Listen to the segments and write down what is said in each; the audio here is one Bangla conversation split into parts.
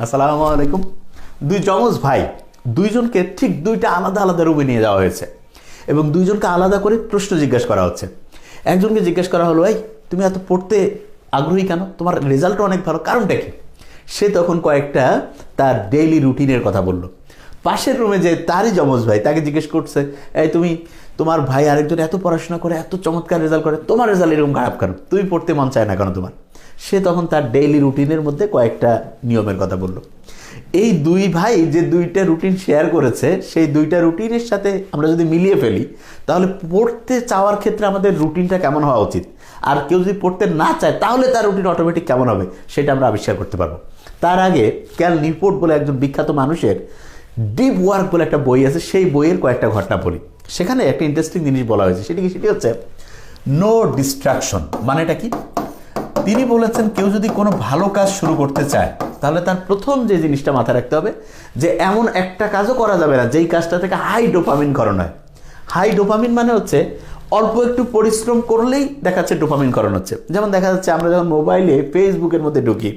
আসসালামু আলাইকুম। দুই যমজ ভাই, দুইজনকে ঠিক দুইটা আলাদা আলাদা রুমে নিয়ে যাওয়া হয়েছে এবং দুইজনকে আলাদা করে প্রশ্ন জিজ্ঞাসা করা হচ্ছে। একজনকে জিজ্ঞেস করা হলো, এই তুমি এত পড়তে আগ্রহী কেন, তোমার রেজাল্টও অনেক ভালো, কারণটা কি? সে তখন কয়েকটা তার ডেইলি রুটিনের কথা বলল। পাশের রুমে যে তারই যমজ ভাই, তাকে জিজ্ঞেস করছে, এই তুমি, তোমার ভাই আরেকজন এত পড়াশোনা করে, এত চমৎকার রেজাল্ট করে, তোমার রেজাল্ট এরকম খারাপ কেন, তুমি পড়তে মন চায় না কেন তোমার? সে তখন তার ডেইলি রুটিনের মধ্যে কয়েকটা নিয়মের কথা বলল। এই দুই ভাই যে দুইটা রুটিন শেয়ার করেছে, সেই দুইটা রুটিনের সাথে আমরা যদি মিলিয়ে ফেলি, তাহলে পড়তে চাওয়ার ক্ষেত্রে আমাদের রুটিনটা কেমন হওয়া উচিত, আর কেউ যদি পড়তে না চায় তাহলে তার রুটিন অটোমেটিক কেমন হবে, সেটা আমরা আবিষ্কার করতে পারবো। তার আগে ক্যাল নিউপোর্ট বলে একজন বিখ্যাত মানুষের ডিপ ওয়ার্ক বলে একটা বই আছে, সেই বইয়ের কয়েকটা ঘটনা বলি। সেখানে একটা ইন্টারেস্টিং জিনিস বলা হয়েছে, সেটি হচ্ছে নো ডিস্ট্রাকশন। মানেটা কি? তিনি বলেছেন, কেউ যদি কোনো ভালো কাজ শুরু করতে চায়, তাহলে তার প্রথম যে জিনিসটা মাথায় রাখতে হবে যে এমন একটা কাজও করা যাবে না যেই কাজটা থেকে হাই ডোপামিন করণ হয়। হাই ডোপামিন মানে হচ্ছে অল্প একটু পরিশ্রম করলেই দেখা যাচ্ছে ডোপামিন করণ হচ্ছে। যেমন দেখা যাচ্ছে আমরা যখন মোবাইলে ফেসবুকের মধ্যে ঢুকি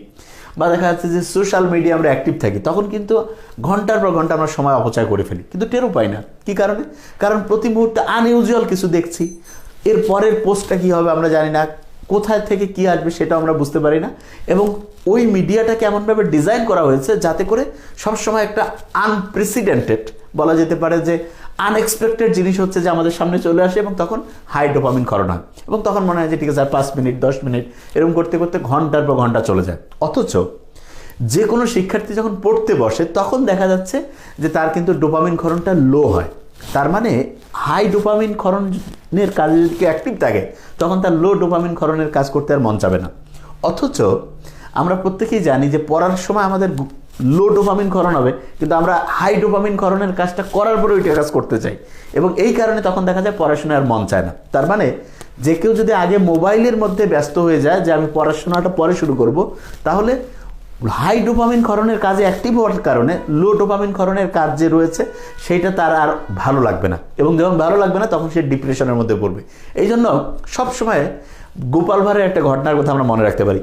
বা দেখা যাচ্ছে যে সোশ্যাল মিডিয়া আমরা অ্যাক্টিভ থাকি, তখন কিন্তু ঘন্টার পর ঘন্টা আমরা সময় অপচয় করে ফেলি, কিন্তু টেরও পাই না। কী কারণে? কারণ প্রতি মুহূর্তে আনইউজুয়াল কিছু দেখছি, এর পরের পোস্টটা কী হবে আমরা জানি না, কোথায় থেকে কি আসবে সেটাও আমরা বুঝতে পারি না। এবং ওই মিডিয়াটাকে এমনভাবে ডিজাইন করা হয়েছে যাতে করে সবসময় একটা আনপ্রেসিডেন্টেড, বলা যেতে পারে যে আনএক্সপেক্টেড জিনিস হচ্ছে যে আমাদের সামনে চলে আসে, এবং তখন হাই ডোপামিন করণ হয়, এবং তখন মনে হয় যে ঠিক আছে, 5 মিনিট 10 মিনিট এরকম করতে করতে ঘন্টার পর ঘন্টা চলে যায়। অথচ যে কোনো শিক্ষার্থী যখন পড়তে বসে, তখন দেখা যাচ্ছে যে তার কিন্তু ডোপামিন ক্ষরণটা লো হয়। তার মানে হাই ডোপামিন ক্ষরণের কাজে যদি কেউ অ্যাক্টিভ থাকে, তখন তার লো ডোপামিন ক্ষরণের কাজ করতে আর মন চাবে না। অথচ আমরা প্রত্যেকেই জানি যে পড়ার সময় আমাদের লো ডোপামিন ক্ষরণ হবে, কিন্তু আমরা হাই ডোপামিন ক্ষরণের কাজটা করার পরে ওইটা কাজ করতে চাই, এবং এই কারণে তখন দেখা যায় পড়াশোনায় আর মন চায় না। তার মানে যে কেউ যদি আগে মোবাইলের মধ্যে ব্যস্ত হয়ে যায় যে আমি পড়াশোনাটা পরে শুরু করব, তাহলে হাই ডোপামিন ক্ষরণের কাজে অ্যাক্টিভ হওয়ার কারণে লো ডোপামিন ক্ষরণের কাজ যে রয়েছে সেইটা তার আর ভালো লাগবে না, এবং যখন ভালো লাগবে না তখন সে ডিপ্রেশনের মধ্যে পড়বে। এই জন্য সবসময় গোপাল ভাঁড়ের একটা ঘটনার কথা আমরা মনে রাখতে পারি।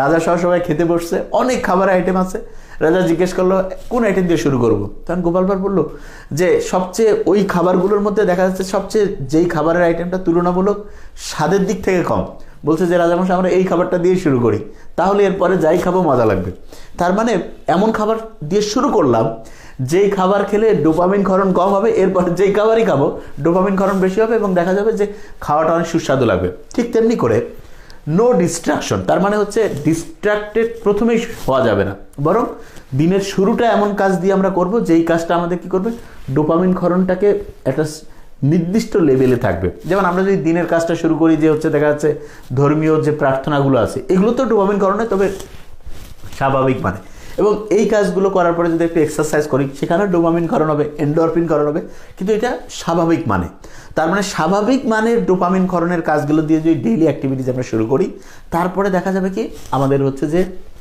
রাজা সহ সবাই খেতে বসছে, অনেক খাবারের আইটেম আছে। রাজা জিজ্ঞেস করলো, কোন আইটেম দিয়ে শুরু করবো? তখন গোপাল ভাঁড় বললো যে সবচেয়ে ওই খাবারগুলোর মধ্যে দেখা যাচ্ছে সবচেয়ে যেই খাবারের আইটেমটা তুলনামূলক স্বাদের দিক থেকে কম, বলছে যে রাজামশাই আমরা এই খাবারটা দিয়ে শুরু করি, তাহলে এরপরে যাই খাবো মজা লাগবে। তার মানে এমন খাবার দিয়ে শুরু করলাম যেই খাবার খেলে ডোপামিন ক্ষরণ কম হবে, এরপরে যেই খাবারই খাবো ডোপামিন ক্ষরণ বেশি হবে, এবং দেখা যাবে যে খাওয়াটা অনেক সুস্বাদু লাগবে। ঠিক তেমনি করে নো ডিস্ট্রাকশন, তার মানে হচ্ছে ডিস্ট্রাক্টেড প্রথমেই হওয়া যাবে না, বরং দিনের শুরুটা এমন কাজ দিয়ে আমরা করব যেই কাজটা আমাদের কি করবে, ডোপামিন ক্ষরণটাকে একটা নির্দিষ্ট লেভেলে থাকবে। যেমন আমরা যদি দিনের কাজটা শুরু করি যে হচ্ছে দেখা যাচ্ছে ধর্মীয় যে প্রার্থনাগুলো আছে, এগুলো তো ডোপামিন ক্ষরণ হয়, তবে স্বাভাবিক মানে, এবং এই কাজগুলো করার পরে যদি একটু এক্সারসাইজ করি, সেখানে ডোপামিন ক্ষরণ হবে, এন্ডোরফিন ক্ষরণ হবে, কিন্তু এটা স্বাভাবিক মানে। তার মানে স্বাভাবিক মানের ডোপামিন ক্ষরণের কাজগুলো দিয়ে যদি ডেইলি অ্যাক্টিভিটিস আমরা শুরু করি, তারপরে দেখা যাবে কি আমাদের হচ্ছে যে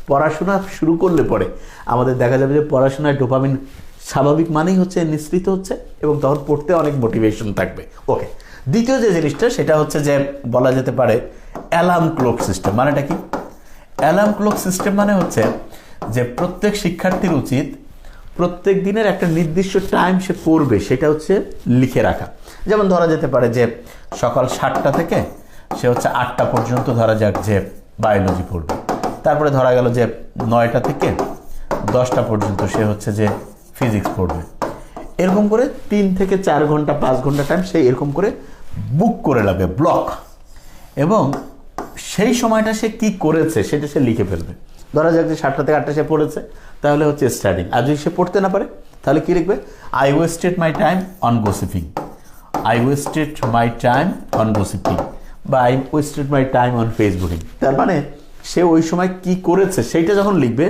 পড়াশোনা শুরু করলে পরে আমাদের দেখা যাবে যে পড়াশোনায় ডোপামিন স্বাভাবিক মানেই হচ্ছে নিঃসৃত হচ্ছে, এবং তখন পড়তে অনেক মোটিভেশন থাকবে। ওকে, দ্বিতীয় যে জিনিসটা সেটা হচ্ছে যে বলা যেতে পারে অ্যালার্ম ক্লক সিস্টেম। মানেটা কি? অ্যালার্ম ক্লক সিস্টেম মানে হচ্ছে যে প্রত্যেক শিক্ষার্থীর উচিত প্রত্যেক দিনের একটা নির্দিষ্ট টাইম সে পড়বে, সেটা হচ্ছে লিখে রাখা। যেমন ধরা যেতে পারে যে সকাল 7টা থেকে সে হচ্ছে 8টা পর্যন্ত ধরা যাক যে বায়োলজি পড়বে, তারপরে ধরা গেল যে 9টা থেকে 10টা পর্যন্ত সে হচ্ছে যে ফিজিক্স পড়বে। এরকম করে 3 থেকে 4 ঘন্টা 5 ঘন্টা টাইম সে এরকম করে বুক করে লাগবে, ব্লক, এবং সেই সময়টা সে কি করেছে সেটা সে লিখে ফেলবে। ধরা যাক যে 7টা থেকে 8টা সে পড়েছে, তাহলে হচ্ছে স্টাডিং। আর যদি সে পড়তে না পারে তাহলে কি লিখবে? I wasted my time on gossiping, I wasted my time on gossiping, বা I wasted my time on Facebooking. তার মানে সে ওই সময় কি করেছে সেইটা যখন লিখবে,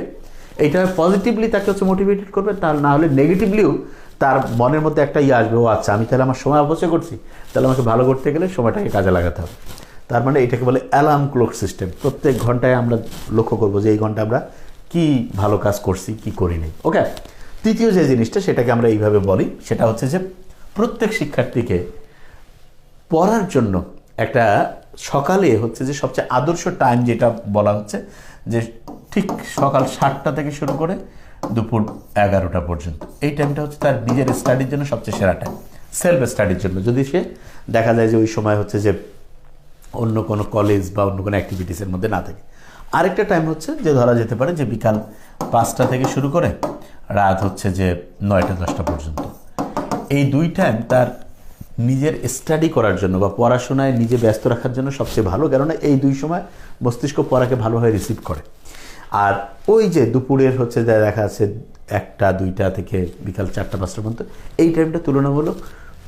এইটা পজিটিভলি তাকে হচ্ছে মোটিভেটেড করবে, তার না হলে নেগেটিভলিও তার মনের মধ্যে একটা আসবে, ও আচ্ছা আমি তাহলে আমার সময় অপচয় করছি, তাহলে আমাকে ভালো করতে গেলে সময়টাকে কাজে লাগাতে হবে। তার মানে এটাকে বলে অ্যালার্ম ক্লক সিস্টেম। প্রত্যেক ঘন্টায় আমরা লক্ষ্য করবো যে এই ঘন্টা আমরা কি ভালো কাজ করছি, কি করিনি। ওকে, তৃতীয় যে জিনিসটা সেটাকে আমরা এইভাবে বলি, সেটা হচ্ছে যে প্রত্যেক শিক্ষার্থীকে পড়ার জন্য একটা সকালে হচ্ছে যে সবচেয়ে আদর্শ টাইম যেটা বলা হচ্ছে যে ঠিক সকাল 7টা থেকে শুরু করে দুপুর 11টা পর্যন্ত, এই টাইমটা হচ্ছে তার নিজের স্টাডির জন্য সবচেয়ে সেরা টাইম, সেলফ স্টাডির জন্য, যদি সে দেখা যায় যে ওই সময় হচ্ছে যে অন্য কোনো কলেজ বা অন্য কোনো অ্যাক্টিভিটিসের মধ্যে না থাকে। আরেকটা টাইম হচ্ছে যে ধরা যেতে পারে যে বিকাল 5টা থেকে শুরু করে রাত হচ্ছে যে 9টা-10টা পর্যন্ত। এই দুই টাইম তার নিজের স্টাডি করার জন্য বা পড়াশোনায় নিজে ব্যস্ত রাখার জন্য সবচেয়ে ভালো, কেননা এই দুই সময় মস্তিষ্ক পড়াকে ভালোভাবে রিসিভ করে। আর ওই যে দুপুরের হচ্ছে দেখা যাচ্ছে 1টা-2টা থেকে বিকাল 4টা-5টা পর্যন্ত, এই টাইমটা তুলনামূলক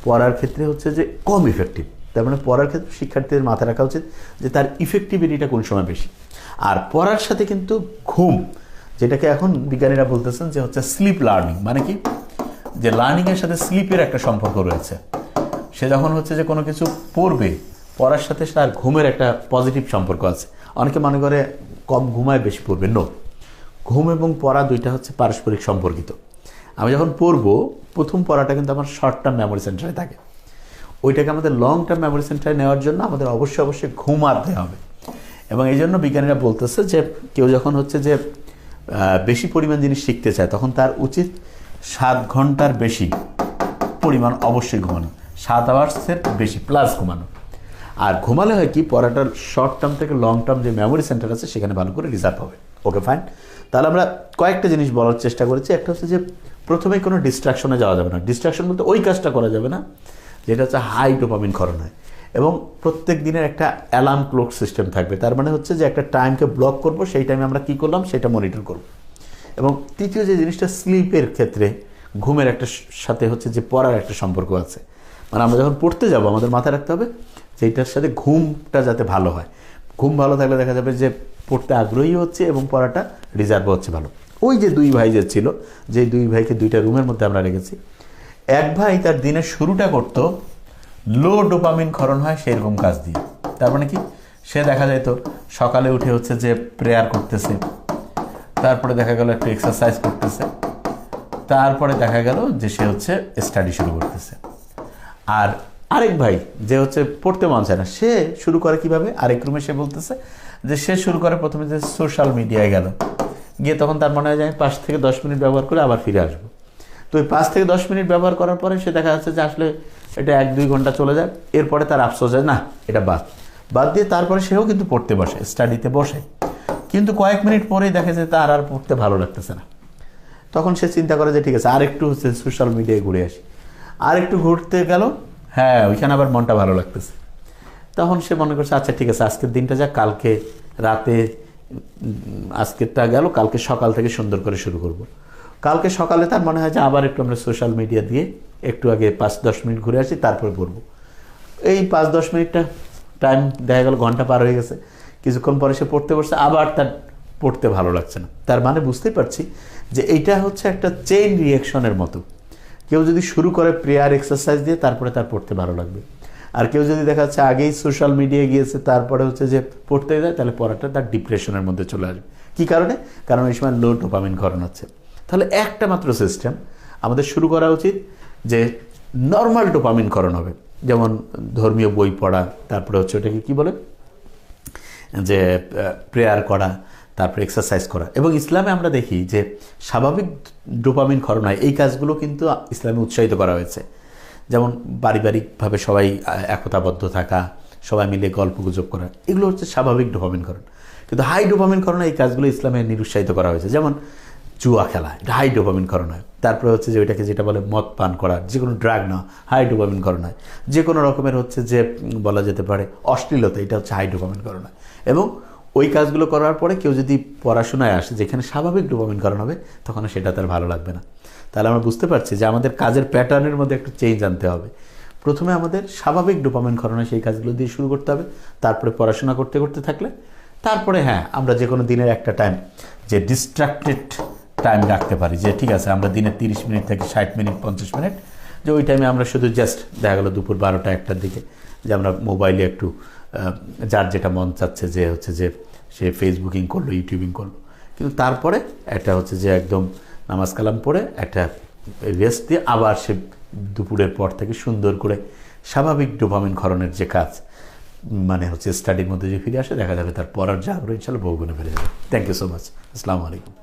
পড়ার ক্ষেত্রে হচ্ছে যে কম ইফেক্টিভ। তার মানে পড়ার ক্ষেত্রে শিক্ষার্থীদের মাথায় রাখা উচিত যে তার ইফেক্টিভিটিটা কোন সময় বেশি। আর পড়ার সাথে কিন্তু ঘুম, যেটাকে এখন বিজ্ঞানীরা বলতেছেন যে হচ্ছে স্লিপ লার্নিং, মানে কি যে লার্নিংয়ের সাথে স্লিপের একটা সম্পর্ক রয়েছে। সে যখন হচ্ছে যে কোনো কিছু পড়বে, পড়ার সাথে তার ঘুমের একটা পজিটিভ সম্পর্ক আছে। অনেকে মনে করে কম ঘুমায় বেশি পড়বে, নো, ঘুম এবং পড়া দুইটা হচ্ছে পারস্পরিক সম্পর্কিত। আমি যখন পড়বো, প্রথম পড়াটা কিন্তু আমার শর্ট টার্ম মেমোরি সেন্টারে থাকে, ওইটাকে আমাদের লং টার্ম মেমোরি সেন্টারে নেওয়ার জন্য আমাদের অবশ্যই ঘুমাতে হবে। এবং এই জন্য বিজ্ঞানীরা বলতেছে যে কেউ যখন হচ্ছে যে বেশি পরিমাণ জিনিস শিখতে চায়, তখন তার উচিত 7 ঘন্টার বেশি পরিমাণ অবশ্যই ঘুমানো, 7 আওয়ার্সের বেশি প্লাস ঘুমানো। আর ঘুমালে হয় কি, পড়াটার শর্ট টার্ম থেকে লং টার্ম যে মেমোরি সেন্টার আছে সেখানে ভালো করে রিজার্ভ হবে। ওকে, ফাইন। তাহলে আমরা কয়েকটা জিনিস বলার চেষ্টা করেছি। একটা হচ্ছে যে প্রথমেই কোনো ডিস্ট্রাকশনে যাওয়া যাবে না। ডিস্ট্রাকশন বলতে ওই কাজটা করা যাবে না যেটা হচ্ছে হাই ডোপামিন ক্ষরণ হয়। এবং প্রত্যেক দিনের একটা অ্যালার্ম ক্লক সিস্টেম থাকবে। তার মানে হচ্ছে যে একটা টাইমকে ব্লক করব, সেই টাইমে আমরা কী করলাম সেটা মনিটর করব। এবং তৃতীয় যে জিনিসটা, স্লিপের ক্ষেত্রে ঘুমের একটা সাথে হচ্ছে যে পড়ার একটা সম্পর্ক আছে। মানে আমরা যখন পড়তে যাব আমাদের মাথায় রাখতে হবে যে এটার সাথে ঘুমটা যাতে ভালো হয়। ঘুম ভালো থাকলে দেখা যাবে যে পড়তে আগ্রহী হচ্ছে এবং পড়াটা রিজার্ভ হচ্ছে ভালো। ওই যে দুই ভাই যে ছিল, যে দুই ভাইকে দুইটা রুমের মধ্যে আমরা রেখেছি, এক ভাই তার দিনের শুরুটা করতো লো ডোপামিন ক্ষরণ হয় সেরকম কাজ দিয়ে। তার মানে কি, সে দেখা যায় তো সকালে উঠে হচ্ছে যে প্রেয়ার করতেছে, তারপরে দেখা গেল একটু এক্সারসাইজ করতেছে, তারপরে দেখা গেল যে সে হচ্ছে স্টাডি শুরু করতেছে। আর আরেক ভাই যে হচ্ছে পড়তে মন চায় না, সে শুরু করে কিভাবে, আরেক রুমে সে বলতেছে যে সে শুরু করে প্রথমে যে সোশ্যাল মিডিয়ায় গেল, গিয়ে তখন তার মনে হয় যে আমি 5 থেকে 10 মিনিট ব্যবহার করে আবার ফিরে আসবো। তো ওই 5 থেকে 10 মিনিট ব্যবহার করার পরে সে দেখা যাচ্ছে যে আসলে এটা 1-2 ঘন্টা চলে যায়। এরপরে তার আফসোস হয়, না এটা বাদ দিয়ে তারপরে সেও কিন্তু পড়তে বসে, স্টাডিতে বসে। কিন্তু কয়েক মিনিট পরেই দেখা যায় তার আর পড়তে ভালো লাগতেছে না। তখন সে চিন্তা করে যে ঠিক আছে আর একটু হচ্ছে সোশ্যাল মিডিয়ায় ঘুরে আসি। আর একটু ঘুরতে গেল, হ্যাঁ ওইখানে আবার মনটা ভালো লাগতেছে। তখন সে মনে করছে আচ্ছা ঠিক আছে আজকের দিনটা যাক, কালকে রাতে আজকেরটা গেল, কালকে সকাল থেকে সুন্দর করে শুরু করব। কালকে সকালে তার মনে হয় যে আবার একটু আমরা সোশ্যাল মিডিয়া দিয়ে একটু আগে 5-10 মিনিট ঘুরে আসি, তারপরে পড়বো। এই 5-10 মিনিটটা টাইম দেখা গেল ঘন্টা পার হয়ে গেছে। কিছুক্ষণ পরে সে পড়তে বসছে, আবার তার পড়তে ভালো লাগছে না। তার মানে বুঝতেই পারছি যে এইটা হচ্ছে একটা চেইন রিয়াকশনের মতো। কেউ যদি শুরু করে প্রেয়ার এক্সারসাইজ দিয়ে, তারপরে তার পড়তে ভালো লাগবে। আর কেউ যদি দেখা যাচ্ছে আগেই সোশ্যাল মিডিয়ায় গিয়েছে, তারপরে হচ্ছে যে পড়তে যায়, তাহলে পড়াটা তার ডিপ্রেশনের মধ্যে চলে আসবে। কী কারণে? কারণ এই সময় লো ডোপামিন ক্ষরণ হচ্ছে। তাহলে একটা মাত্র সিস্টেম আমাদের শুরু করা উচিত যে নর্মাল ডোপামিন ক্ষরণ হবে, যেমন ধর্মীয় বই পড়া, তারপরে হচ্ছে ওটাকে কী বলে যে প্রেয়ার করা, তারপরে এক্সারসাইজ করা। এবং ইসলামে আমরা দেখি যে স্বাভাবিক ডোপামিন ক্ষরণ হয়, এই কাজগুলো কিন্তু ইসলামে উৎসাহিত করা হয়েছে। যেমন পারিবারিকভাবে সবাই একতাবদ্ধ থাকা, সবাই মিলে গল্পগুজব করা, এগুলো হচ্ছে স্বাভাবিক ডোপামিন ক্ষরণ। কিন্তু হাই ডোপামিন ক্ষরণ এই কাজগুলো ইসলামে নিরুৎসাহিত করা হয়েছে। যেমন জুয়া খেলা, এটা হাই ডোপামিন ক্ষরণ হয়। তারপরে হচ্ছে যে ওইটাকে যেটা বলে মদ পান করা, যে কোনো ড্রাগ না, হাই ডোপামিন ক্ষরণ হয়। যে কোনো রকমের হচ্ছে যে বলা যেতে পারে অশ্লীলতা, এটা হচ্ছে হাই ডোপামিন ক্ষরণ হয়। এবং ওই কাজগুলো করার পরে কেউ যদি পড়াশোনায় আসে যেখানে স্বাভাবিক ডোপামিন ক্ষরণ হবে, তখন সেটা তার ভালো লাগবে না। তাহলে আমরা বুঝতে পারছি যে আমাদের কাজের প্যাটার্নের মধ্যে একটু চেঞ্জ আনতে হবে। প্রথমে আমাদের স্বাভাবিক ডোপামিন ক্ষরণে সেই কাজগুলো দিয়ে শুরু করতে হবে, তারপরে পড়াশোনা করতে করতে থাকলে, তারপরে হ্যাঁ আমরা যে কোনো দিনের একটা টাইম যে ডিস্ট্রাক্টেড টাইম রাখতে পারি, যে ঠিক আছে আমরা দিনে 30 মিনিট থেকে 60 মিনিট 50 মিনিট, যে ওই টাইমে আমরা শুধু জাস্ট দেখা গেলো দুপুর 12টা-1টার দিকে যে আমরা মোবাইলে একটু যার যেটা মন চাচ্ছে যে হচ্ছে যে সে ফেসবুকিং করলো, ইউটিউবিং করলো, কিন্তু তারপরে একটা হচ্ছে যে একদম নামাজ কালাম পড়ে একটা রেস্ট দিয়ে আবার সে দুপুরের পর থেকে সুন্দর করে স্বাভাবিক ডোপামিন ক্ষরণের যে কাজ, মানে হচ্ছে স্টাডির মধ্যে যে ফিরে আসে দেখা যাবে তার পড়ার যা আগ্রহ ইনশাল্লাহ বহুগুণে বেড়ে যাবে। Thank you so much. আসসালামু আলাইকুম।